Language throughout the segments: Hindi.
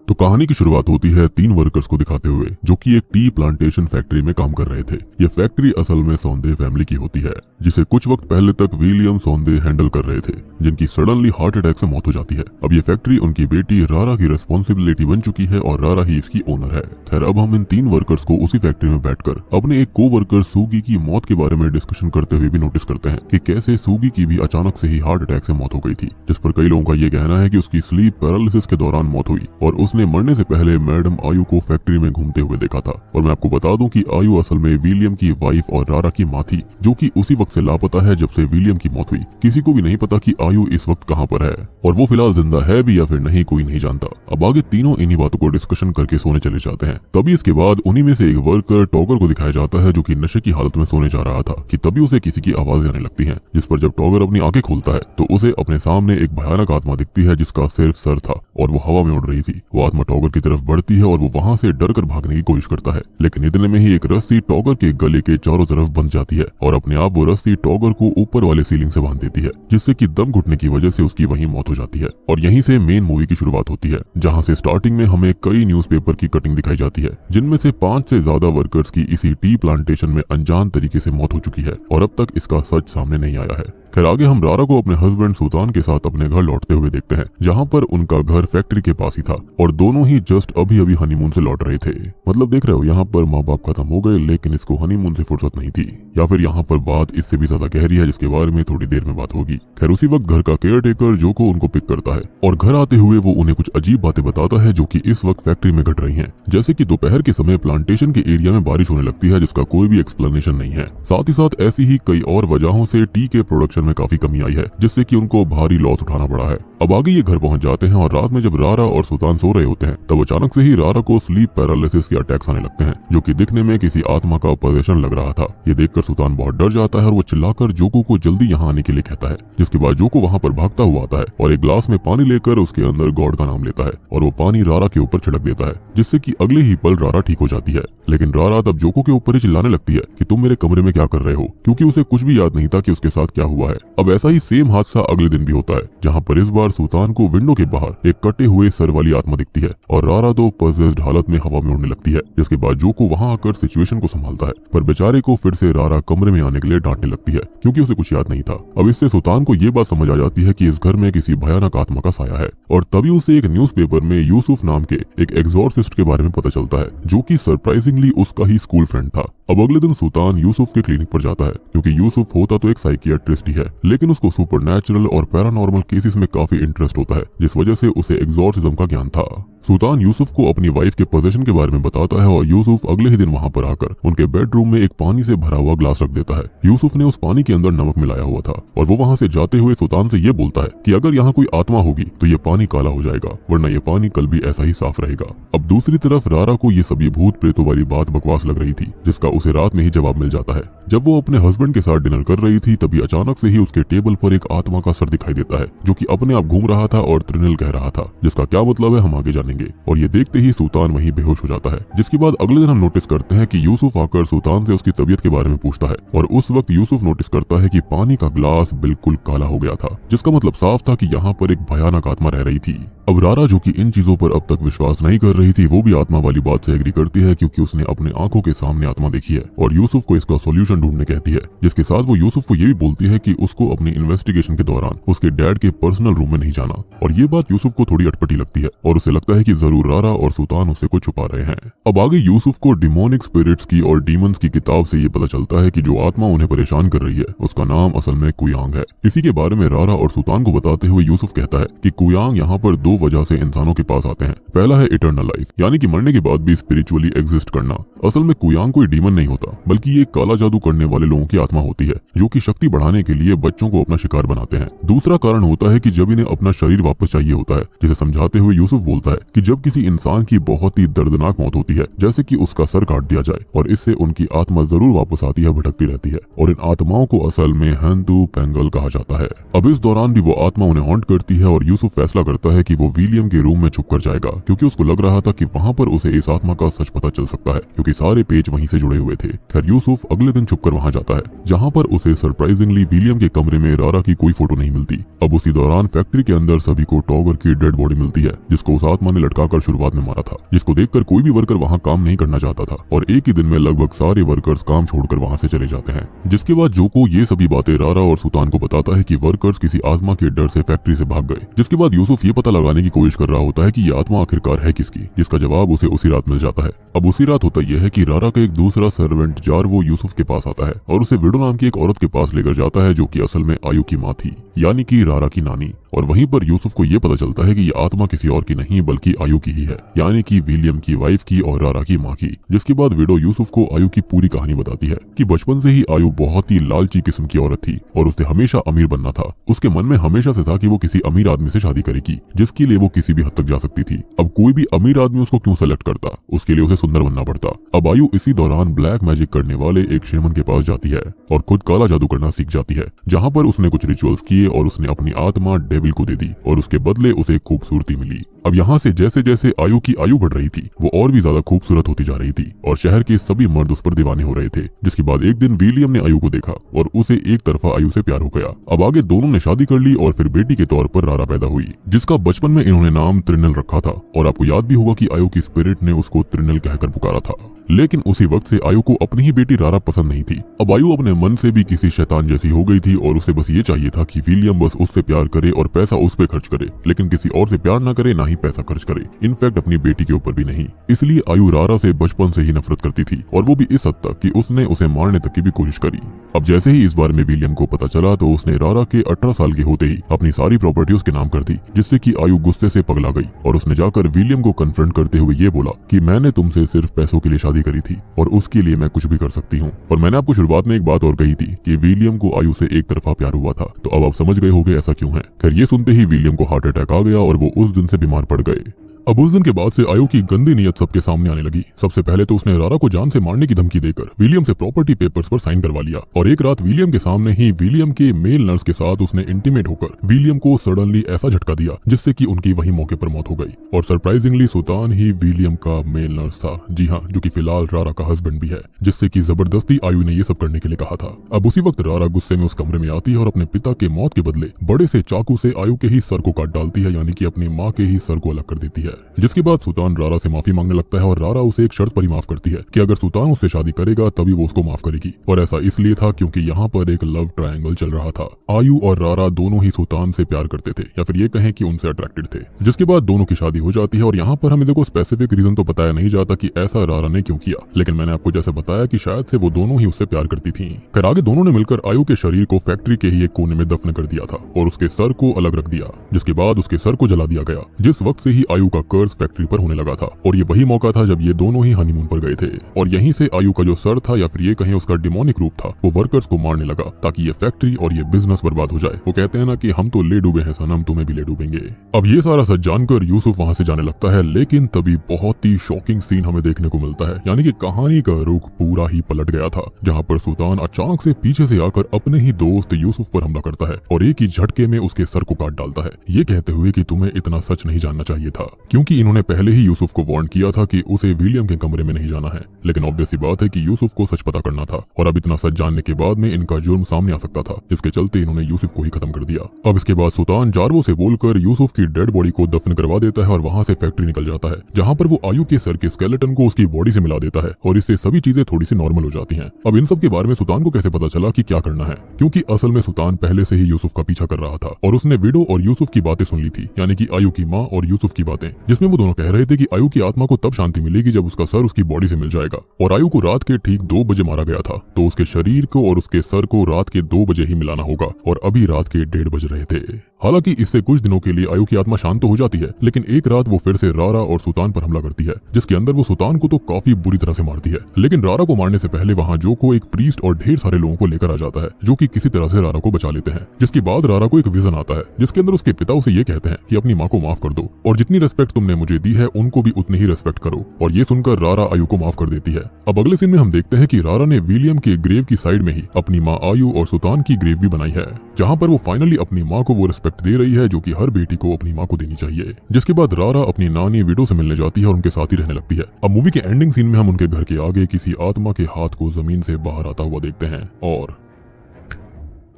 तो कहानी की शुरुआत होती है 3 वर्कर्स को दिखाते हुए जो कि एक टी प्लांटेशन फैक्ट्री में काम कर रहे थे। ये फैक्ट्री असल में सौंदे फैमिली की होती है, जिसे कुछ वक्त पहले तक विलियम सौंदे हैंडल कर रहे थे, जिनकी सडनली हार्ट अटैक से मौत हो जाती है। अब ये फैक्ट्री उनकी बेटी रारा की रिस्पॉन्सिबिलिटी बन चुकी है और रारा ही इसकी ओनर है। खैर, अब हम इन 3 वर्कर्स को उसी फैक्ट्री में बैठकर अपने एक को वर्कर सूगी की मौत के बारे में डिस्कशन करते हुए भी नोटिस करते हैं कि कैसे सूगी की भी अचानक से ही हार्ट अटैक से मौत हो गई थी, जिस पर कई लोगों का ये कहना है कि उसकी स्लीप पैरालिसिस के दौरान मौत हुई और उसने मरने से पहले मैडम आयु को फैक्ट्री में घूमते हुए देखा था। और मैं आपको बता दूं कि आयु असल में विलियम की वाइफ और रारा की माँ थी, जो कि उसी वक्त से लापता है जब से विलियम की मौत हुई। किसी को भी नहीं पता कि आयु इस वक्त कहां पर है और वो फिलहाल जिंदा है भी या फिर नहीं, कोई नहीं जानता। अब आगे तीनों इन्हीं बातों को डिस्कशन करके सोने चले जाते हैं। तभी इसके बाद उन्हीं में से एक वर्कर टॉगर को दिखाया जाता है, जो कि नशे की हालत में सोने जा रहा था कि तभी उसे किसी की आवाज आने लगती है, जिस पर जब टॉगर अपनी आंखें खोलता है तो उसे अपने सामने एक भयानक आत्मा दिखती है, जिसका सिर्फ सर था और वो हवा में उड़ रही थी। वो आत्मा टॉगर की तरफ बढ़ती है और वो वहां से डरकर भागने की कोशिश करता है, लेकिन इतने में ही एक रस्सी टॉगर के गले के चारों तरफ बंध जाती है और अपने आप वो रस्सी टॉगर को ऊपर वाले सीलिंग से बांध देती है, जिससे कि दम घुटने की वजह से उसकी वहीं मौत हो जाती है। और यहीं से मेन मूवी की शुरुआत होती है, जहां से स्टार्टिंग में हमें कई न्यूज़पेपर की कटिंग दिखाई जाती है, जिनमें से 5 से ज्यादा वर्कर्स की इसी टी प्लांटेशन में अनजान तरीके से मौत हो चुकी है और अब तक इसका सच सामने नहीं आया है। खैर, आगे हम रारा को अपने हस्बैंड सुल्तान के साथ अपने घर लौटते हुए देखते हैं, जहां पर उनका घर फैक्ट्री के पास ही था और दोनों ही जस्ट अभी अभी हनीमून से लौट रहे थे। मतलब देख रहे हो, यहाँ पर माँ बाप खत्म हो गए, लेकिन इसको हनीमून से फुर्सत नहीं थी, या फिर यहाँ पर बात इससे भी ज्यादा गहरी है, जिसके बारे में थोड़ी देर में बात होगी। खैर, उसी वक्त घर का केयर टेकर जो को उनको पिक करता है और घर आते हुए वो उन्हें कुछ अजीब बातें बताता है जो कि इस वक्त फैक्ट्री में घट रही है, जैसे कि दोपहर के समय प्लांटेशन के एरिया में बारिश होने लगती है, जिसका कोई भी एक्सप्लेनेशन नहीं है। साथ ही साथ ऐसी ही कई और वजहों से टी के प्रोडक्शन में काफी कमी आई है, जिससे कि उनको भारी लॉस उठाना पड़ा है। अब आगे ये घर पहुंच जाते हैं और रात में जब रारा और सुल्तान सो रहे होते हैं, तब अचानक से ही रारा को स्लीप पैरालिसिस के अटैक्स आने लगते हैं, जो कि दिखने में किसी आत्मा का पोजेशन लग रहा था। ये देखकर सुल्तान बहुत डर जाता है और वो चिल्लाकर जोको को जल्दी यहाँ आने के लिए कहता है, जिसके बाद जोको वहाँ पर भागता हुआ आता है और एक ग्लास में पानी लेकर उसके अंदर गॉड का नाम लेता है और वो पानी रारा के ऊपर छिड़क देता है, जिससे कि अगले ही पल रारा ठीक हो जाती है। लेकिन रारा तब जोको के ऊपर ही चिल्लाने लगती है कि तुम मेरे कमरे में क्या कर रहे हो, क्योंकि उसे कुछ भी याद नहीं था कि उसके साथ क्या हुआ है। अब ऐसा ही सेम हादसा अगले दिन भी होता है, जहाँ पर इस बार सुल्तान को विंडो के बाहर एक कटे हुए सर वाली आत्मा दिखती है और रारा तो पजेस्ड हालत में हवा में उड़ने लगती है, जिसके बाद जोको वहाँ आकर सिचुएशन को संभालता है, पर बेचारे को फिर से रारा कमरे में आने के लिए डांटने लगती है, क्योंकि उसे कुछ याद नहीं था। अब इससे सुल्तान को ये बात समझ आ जाती है कि इस घर में किसी भयानक आत्मा का साया है और तभी उसे एक न्यूज़पेपर में यूसुफ नाम के एक एग्जॉर्सिस्ट के बारे में पता चलता है, जो कि सरप्राइजिंगली उसका ही स्कूल फ्रेंड था। अब अगले दिन सुल्तान यूसुफ के क्लिनिक पर जाता है, क्योंकि यूसुफ होता तो एक साइकियाट्रिस्ट ही है, लेकिन उसको सुपरनैचुरल और पैरानॉर्मल केसेस में काफी इंटरेस्ट होता है, जिस वजह से उसे एग्जॉर्सिज्म का ज्ञान था। सुल्तान यूसुफ को अपनी वाइफ के पोजीशन के बारे में बताता है और यूसुफ अगले ही दिन वहां पर आकर उनके बेडरूम में एक पानी से भरा हुआ ग्लास रख देता है। यूसुफ ने उस पानी के अंदर नमक मिलाया हुआ था और वो वहां से जाते हुए सुल्तान से ये बोलता है कि अगर यहाँ कोई आत्मा होगी तो ये पानी काला हो जाएगा, वरना ये पानी कल भी ऐसा ही साफ रहेगा। अब दूसरी तरफ रारा को ये सभी भूत प्रेतों वाली बात बकवास लग रही थी, जिसका उसे रात में ही जवाब मिल जाता है। जब वो अपने हस्बैंड के साथ डिनर कर रही थी, तभी अचानक से ही उसके टेबल पर एक आत्मा का सर दिखाई देता है, जो कि अपने आप घूम रहा था और त्रिनिल कह रहा था, जिसका क्या मतलब है हम आगे जानेंगे। और ये देखते ही सुल्तान वहीं बेहोश हो जाता है, जिसके बाद अगले दिन हम नोटिस करते हैं कि यूसुफ आकर सुल्तान से उसकी तबीयत के बारे में पूछता है और उस वक्त यूसुफ नोटिस करता है कि पानी का ग्लास बिल्कुल काला हो गया था, जिसका मतलब साफ था कि यहाँ पर एक भयानक आत्मा रह रही थी। अब रारा, जो कि इन चीजों पर अब तक विश्वास नहीं कर रही थी, वो भी आत्मा वाली बात से एग्री करती है, क्योंकि उसने अपने आंखों के सामने आत्मा देखी है और यूसुफ को इसका सॉल्यूशन ढूंढने कहती है, जिसके साथ वो यूसुफ को ये भी बोलती है कि उसको अपनी इन्वेस्टिगेशन के दौरान उसके डैड के पर्सनल रूम में नहीं जाना। और ये बात यूसुफ को थोड़ी अटपटी लगती है और उसे लगता है कि जरूर रारा और सुल्तान उससे कुछ छुपा रहे हैं। अब आगे यूसुफ को डिमोनिक स्पिरिट्स की और डीमंस की किताब से ये पता चलता है कि जो आत्मा उन्हें परेशान कर रही है उसका नाम असल में कुयांग है। इसी के बारे में रारा और सुल्तान को बताते हुए यूसुफ कहता है कि कुयांग यहाँ पर 2 वजह से इंसानों के पास आते हैं। पहला है इटर्नल लाइफ, यानी कि मरने के बाद भी स्पिरिचुअली एग्जिस्ट करना। असल में कुयांग कोई डीमन नहीं होता, बल्कि ये काला जादू करने वाले लोगों की आत्मा होती है, जो कि शक्ति बढ़ाने के लिए बच्चों को अपना शिकार बनाते हैं। दूसरा कारण होता है कि जब इन्हें अपना शरीर वापस चाहिए होता है, जिसे समझाते हुए यूसुफ बोलता है कि जब किसी इंसान की बहुत ही दर्दनाक मौत होती है, जैसे कि उसका सर काट दिया जाए, और इससे उनकी आत्मा जरूर वापस आती है, भटकती रहती है, और इन आत्माओं को असल में हंतु पेंगल कहा जाता है। अब इस दौरान भी वो आत्मा उन्हें हॉन्ट करती है और यूसुफ फैसला करता है कि वो विलियम के रूम में छुप कर जाएगा, क्योंकि उसको लग रहा था कि वहाँ पर उसे इस आत्मा का सच पता चल सकता है, क्योंकि सारे पेज वहीं से जुड़े हुए हुए थे। खैर यूसुफ अगले दिन छुपकर वहां जाता है, जहां पर उसे सरप्राइजिंगली विलियम के कमरे में रारा की कोई फोटो नहीं मिलती। अब उसी दौरान फैक्ट्री के अंदर सभी को टॉगर की डेड बॉडी मिलती है, जिसको उस आत्मा ने लटकाकर शुरुआत में मारा था, जिसको देखकर कोई भी वर्कर वहां काम नहीं करना चाहता था और एक ही दिन में लगभग सारे वर्कर्स काम छोड़कर वहां से चले जाते हैं। जिसके बाद जोको ये सभी बातें रारा और सुल्तान को बताता है कि वर्कर्स किसी आत्मा के डर से फैक्ट्री से भाग गए। जिसके बाद यूसुफ ये पता लगाने की कोशिश कर रहा होता है कि ये आत्मा आखिरकार है किसकी, जिसका जवाब उसे उसी रात मिल जाता है। अब उसी रात होता यह है कि रारा का एक दूसरा सर्वेंट जार्वो यूसुफ के पास आता है और उसे विडो नाम की एक औरत के पास लेकर जाता है, जो कि असल में आयु की माँ थी, यानी कि रारा की नानी। और वहीं पर यूसुफ को यह पता चलता है कि ये आत्मा किसी और की नहीं बल्कि आयु की ही है, यानी कि विलियम की वाइफ की और रारा की माँ की। जिसके बाद विडो यूसुफ को आयु की पूरी कहानी बताती है कि बचपन से ही आयु बहुत ही लालची किस्म की औरत थी और उसे हमेशा अमीर बनना था। उसके मन में हमेशा से था कि वो किसी अमीर आदमी से शादी करेगी, जिसके लिए वो किसी भी हद तक जा सकती थी। अब कोई भी अमीर आदमी उसको क्यों सेलेक्ट करता, उसके लिए उसे सुंदर बनना पड़ता। अब आयु इसी दौरान ब्लैक मैजिक करने वाले एक शेमन के पास जाती है और खुद काला जादू करना सीख जाती है, जहाँ पर उसने कुछ रिचुअल्स किए और उसने अपनी आत्मा डेविल को दे दी और उसके बदले उसे खूबसूरती मिली। अब यहाँ से जैसे जैसे आयु की आयु बढ़ रही थी, वो और भी ज्यादा खूबसूरत होती जा रही थी और शहर के सभी मर्द उस पर दीवाने हो रहे थे। जिसके बाद एक दिन विलियम ने आयु को देखा और उसे एक तरफा आयु से प्यार हो गया। अब आगे दोनों ने शादी कर ली और फिर बेटी के तौर पर रारा पैदा हुई, जिसका बचपन में इन्होंने नाम त्रिनल रखा था। और आपको याद भी होगा कि आयु की स्पिरिट ने उसको त्रिनल कहकर पुकारा था। लेकिन उसी वक्त से आयु को अपनी ही बेटी रारा पसंद नहीं थी। अब आयु अपने मन से भी किसी शैतान जैसी हो गई थी और उसे बस ये चाहिए था कि विलियम बस उससे प्यार करे और पैसा उस पे खर्च करे, लेकिन किसी और से प्यार ना करे, ना ही पैसा खर्च करे, इनफैक्ट अपनी बेटी के ऊपर भी नहीं। इसलिए आयु रारा से बचपन से ही नफरत करती थी और वो भी इस हद तक कि उसने उसे मारने तक की भी कोशिश करी। अब जैसे ही इस बारे में विलियम को पता चला तो उसने रारा के 18 साल के होते ही अपनी सारी प्रॉपर्टी उसके नाम कर दी, जिससे कि आयु गुस्से से पगला गई और उसने जाकर विलियम को कन्फ्रंट करते हुए ये बोला कि मैंने तुमसे सिर्फ पैसों के लिए शादी करी थी और उसके लिए मैं कुछ भी कर सकती हूँ। और मैंने आपको शुरुआत में एक बात और कही थी कि विलियम को आयु से एक तरफा प्यार हुआ था, तो अब आप समझ गए होंगे ऐसा क्यों है। खैर ये सुनते ही विलियम को हार्ट अटैक आ गया और वो उस दिन से बीमार पड़ गए। अब उस दिन के बाद से आयु की गंदी नीयत सबके सामने आने लगी। सबसे पहले तो उसने रारा को जान से मारने की धमकी देकर विलियम से प्रॉपर्टी पेपर्स पर साइन करवा लिया और एक रात विलियम के सामने ही विलियम के मेल नर्स के साथ उसने इंटीमेट होकर विलियम को सडनली ऐसा झटका दिया जिससे कि उनकी वही मौके पर मौत हो गई। और सरप्राइजिंगली सुल्तान ही विलियम का मेल नर्स था, जी हाँ, जो कि फिलहाल रारा का हस्बैंड भी है, जिससे कि जबरदस्ती आयु ने ये सब करने के लिए कहा था। अब उसी वक्त रारा गुस्से में उस कमरे में आती है और अपने पिता के मौत के बदले बड़े से चाकू से आयु के ही सर को काट डालती है, यानी कि अपनी माँ के ही सर को अलग कर देती है। जिसके बाद सुल्तान रारा से माफी मांगने लगता है और रारा उसे एक शर्त पर ही माफ करती है कि अगर सुल्तान उससे शादी करेगा तभी वो उसको माफ करेगी। और ऐसा इसलिए था क्योंकि यहाँ पर एक लव ट्रायंगल चल रहा था। आयु और रारा दोनों ही सुल्तान से प्यार करते थे, या फिर ये कहें कि उनसे अट्रैक्टेड थे। जिसके बाद दोनों की शादी हो जाती है और यहाँ पर हमें देखो स्पेसिफिक रीजन तो बताया नहीं जाता कि ऐसा रारा ने क्यों किया, लेकिन मैंने आपको जैसे बताया कि शायद से वो दोनों ही उससे प्यार करती थी। फिर आगे दोनों ने मिलकर आयु के शरीर को फैक्ट्री के ही एक कोने में दफन कर दिया था और उसके सर को अलग रख दिया। जिसके बाद उसके सर को जला दिया गया। जिस वक्त से ही आयु का कर्ज फैक्ट्री पर होने लगा था और ये वही मौका था जब ये दोनों ही हनीमून पर गए थे। और यहीं से आयु का जो सर था, या फिर ये कहें उसका डिमोनिक रूप था, वो वर्कर्स को मारने लगा ताकि ये फैक्ट्री और ये बिजनेस बर्बाद हो जाए। वो कहते हैं ना कि हम तो ले डूबे हैं सनम, तुम्हें भी ले डूबेंगे। अब ये सारा सच जानकर यूसुफ वहां से जाने लगता है, लेकिन तभी बहुत ही शॉकिंग सीन हमें देखने को मिलता है, यानी कि कहानी का रुख पूरा ही पलट गया था, जहाँ पर सुल्तान अचानक से पीछे से आकर अपने ही दोस्त यूसुफ पर हमला करता है और एक ही झटके में उसके सर को काट डालता है, ये कहते हुए कि तुम्हें इतना सच नहीं जानना चाहिए था, क्योंकि इन्होंने पहले ही यूसुफ को वार्न किया था कि उसे विलियम के कमरे में नहीं जाना है। लेकिन ऑब्वियस सी बात है कि यूसुफ को सच पता करना था और अब इतना सच जानने के बाद में इनका जुर्म सामने आ सकता था। इसके चलते इन्होंने यूसुफ को ही खत्म कर दिया। अब इसके बाद सुल्तान जार्वो से बोलकर यूसुफ की डेड बॉडी को दफन करवा देता है और वहां से फैक्ट्री निकल जाता है, जहां पर वो आयु के सर के स्केलेटन को उसकी बॉडी से मिला देता है और इससे सभी चीजें थोड़ी सी नॉर्मल हो जाती हैं। अब इन सब के बारे में सुल्तान को कैसे पता चला कि क्या करना है, क्योंकि असल में सुल्तान पहले से ही यूसुफ का पीछा कर रहा था और उसने विडो और यूसुफ की बातें सुन ली थी, यानी कि आयु की माँ और यूसुफ की बातें, जिसमें वो दोनों कह रहे थे कि आयु की आत्मा को तब शांति मिलेगी जब उसका सर उसकी बॉडी से मिल जाएगा। और आयु को रात के ठीक 2 बजे मारा गया था, तो उसके शरीर को और उसके सर को रात के 2 बजे ही मिलाना होगा और अभी रात के 1:30 बज रहे थे। हालांकि इससे कुछ दिनों के लिए आयु की आत्मा शांत तो हो जाती है, लेकिन एक रात वो फिर से रारा और सुल्तान पर हमला करती है, जिसके अंदर वो सुल्तान को तो काफी बुरी तरह से मारती है। लेकिन रारा को मारने से पहले वहाँ जोको एक प्रीस्ट और ढेर सारे लोगों को लेकर आ जाता है, जो कि किसी तरह से रारा को बचा लेते हैं। जिसके बाद रारा को एक विजन आता है, जिसके अंदर उसके पिता उसे ये कहते हैं कि अपनी माँ को माफ कर दो और जितनी रिस्पेक्ट रिस्पेक्ट तुमने मुझे दी है उनको भी उतनी ही रिस्पेक्ट करो। और ये सुनकर रारा आयु को माफ कर देती है। अब अगले सीन में हम देखते हैं कि रारा ने विलियम के ग्रेव की साइड में ही अपनी माँ आयु और सुल्तान की ग्रेव भी बनाई है, जहाँ पर वो फाइनली अपनी माँ को वो रिस्पेक्ट दे रही है जो कि हर बेटी को अपनी माँ को देनी चाहिए। जिसके बाद रारा अपनी नानी विडो से मिलने जाती है और उनके साथ ही रहने लगती है। अब मूवी के एंडिंग सीन में हम उनके घर के आगे किसी आत्मा के हाथ को जमीन से बाहर आता हुआ देखते हैं और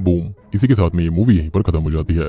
बूम, इसी के साथ में ये मूवी यहीं पर खत्म हो जाती है।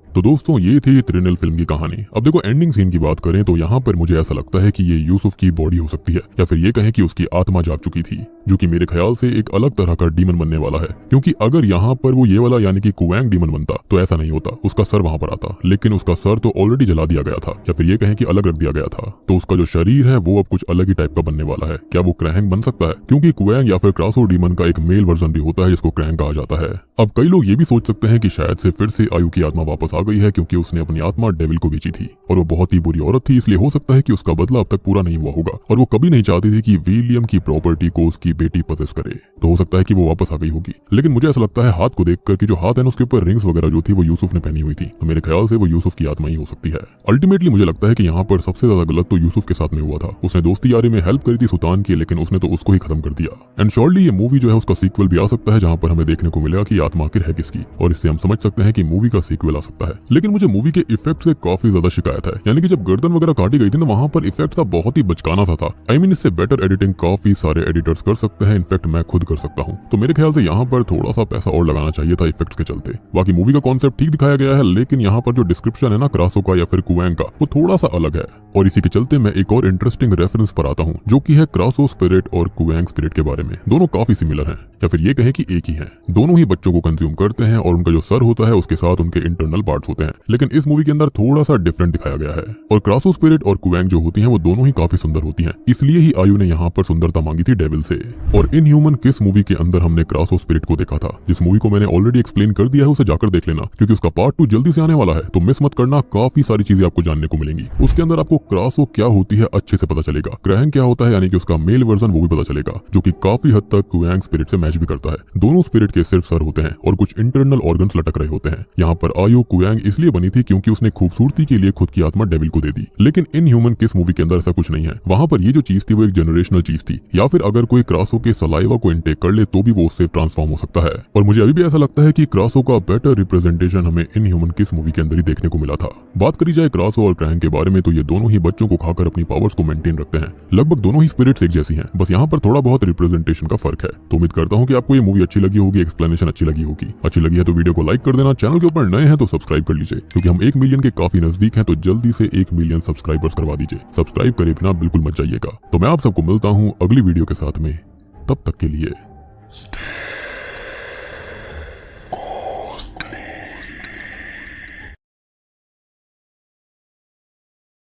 तो दोस्तों ये थी त्रिनल फिल्म की कहानी। अब देखो एंडिंग सीन की बात करें तो यहाँ पर मुझे ऐसा लगता है कि ये यूसुफ की बॉडी हो सकती है, या फिर ये कहें कि उसकी आत्मा जाग चुकी थी, जो कि मेरे ख्याल से एक अलग तरह का डीमन बनने वाला है। क्योंकि अगर यहाँ पर वो ये वाला यानी कि कुवैंग डीमन बनता तो ऐसा नहीं होता, उसका सर वहां पर आता, लेकिन उसका सर तो ऑलरेडी जला दिया गया था, या फिर ये कहें कि अलग रख दिया गया था। तो उसका जो शरीर है वो अब कुछ अलग ही टाइप का बनने वाला है। क्या वो क्रैंग बन सकता है? क्योंकि कुवैंग या फिर क्रासो डीमन का एक मेल वर्जन भी होता है जिसको क्रैंग कहा जाता है। अब कई लोग ये भी सोच सकते हैं कि शायद से फिर से आयु की आत्मा वापस आ गई है, क्योंकि उसने अपनी आत्मा डेविल को बेची थी और वो बहुत ही बुरी औरत थी, इसलिए हो सकता है कि उसका बदला अब तक पूरा नहीं हुआ होगा और वो कभी नहीं चाहती थी कि विलियम की प्रॉपर्टी को उसकी बेटी पजेस करे। तो हो सकता है कि वो वापस आ गई होगी। लेकिन मुझे ऐसा लगता है हाथ को देखकर कि जो हाथ है ना उसके ऊपर रिंग्स वगैरह जो थी वो यूसुफ ने पहनी हुई थी, तो मेरे ख्याल से वो यूसुफ की आत्मा ही हो सकती है। अल्टीमेटली मुझे लगता है कि यहाँ पर सबसे ज्यादा गलत तो यूसुफ के साथ में हुआ था। उसने दोस्ती यारी में हेल्प करी थी सुल्तान की, लेकिन उसने तो उसको ही खत्म कर दिया। एंड श्योरली ये मूवी जो है उसका सीक्वल भी आ सकता है, जहाँ पर हमें देखने को मिलेगा कि आत्मा आखिर है किसकी, और इससे हम समझ सकते हैं कि मूवी का सीक्वल आ सकता है। लेकिन मुझे मूवी के इफेक्ट से काफी ज्यादा शिकायत है। यानी कि जब गर्दन वगैरह काटी गई थी ना, वहां पर इफेक्ट था बहुत ही बचकाना सा था। आई मीन इससे बेटर एडिटिंग काफी सारे एडिटर्स कर सकते हैं, इनफैक्ट मैं खुद कर सकता हूँ। तो मेरे ख्याल से यहाँ पर थोड़ा सा पैसा और लगाना चाहिए था इफेक्ट्स के चलते। बाकी मूवी का कॉन्सेप्ट ठीक दिखाया गया है, लेकिन यहाँ पर जो डिस्क्रिप्शन है ना क्रासो का या फिर कुवैंग का, वो थोड़ा सा अलग है। और इसी के चलते मैं एक और इंटरेस्टिंग रेफरेंस पर आता हूँ, जो कि है क्रासो स्पिरिट और कुवैंग स्पिरिट के बारे में। दोनों काफी सिमिलर हैं, या फिर ये कहें कि एक ही हैं। दोनों ही बच्चों को कंज्यूम करते हैं और उनका जो सर होता है उसके साथ उनके इंटरनल पार्ट्स होते हैं, लेकिन इस मूवी के अंदर थोड़ा सा डिफरेंट दिखाया गया है। और क्रासो स्पिरिट और कुवैंग जो होती हैं वो दोनों ही काफी सुंदर होती हैं, इसलिए ही आयु ने यहाँ पर सुंदरता मांगी थी डेविल से। और इनह्यूमन किस मूवी के अंदर हमने क्रासो स्पिरिट को देखा था, जिस मूवी को मैंने ऑलरेडी एक्सप्लेन कर दिया है, उसे जाकर देख लेना, क्योंकि उसका पार्ट 2 जल्दी से आने वाला है। तो मिस मत करना, काफी सारी चीजें आपको जानने को मिलेंगी। उसके अंदर आपको क्रासो क्या होती है अच्छे से पता चलेगा, क्रैंग क्या होता है यानी कि उसका मेल वर्जन वो भी पता चलेगा, जो कि काफी हद तक कुवैंग स्पिरिट से मैच भी करता है। दोनों स्पिरिट के सिर्फ सर होते हैं और कुछ इंटरनल ऑर्गन्स लटक रहे होते हैं। यहाँ पर आयु कुवैंग इसलिए बनी थी क्योंकि उसने खूबसूरती के लिए खुद की आत्मा डेविल को दे दी। लेकिन इनह्यूमन किस मूवी के अंदर ऐसा कुछ नहीं है। वहां पर ये जो चीज थी वो एक जनरेशनल चीज थी, या फिर अगर कोई क्रासो के सलाइवा को इनटेक कर ले तो भी वो उससे ट्रांसफॉर्म हो सकता है। और मुझे अभी भी ऐसा लगता है कि क्रासो का बेटर रिप्रेजेंटेशन हमें इनह्यूमन किस मूवी के अंदर ही देखने को मिला था। बात करी जाए क्रासो और क्रैंग के बारे में तो ये दोनों ही बच्चों को खाकर अपनी पावर्स को मेंटेन रखते हैं। लगभग दोनों ही स्पिरिट्स एक जैसी हैं, बस यहाँ पर थोड़ा बहुत रिप्रेजेंटेशन का फर्क है। तो उम्मीद करता हूँ कि आपको ये मूवी अच्छी लगी होगी, एक्सप्लेनेशन अच्छी लगी होगी। अच्छी लगी है तो वीडियो को लाइक कर देना, चैनल के ऊपर नए हैं तो सब्सक्राइब कर लीजिए, क्योंकि हम 1 मिलियन के काफी नजदीक हैं। तो जल्दी से 1 मिलियन सब्सक्राइबर्स करवा दीजिए। सब्सक्राइब करे बिना बिल्कुल मत जाइएगा। तो मैं आप सबको मिलता हूँ अगली वीडियो के साथ में, तब तक के लिए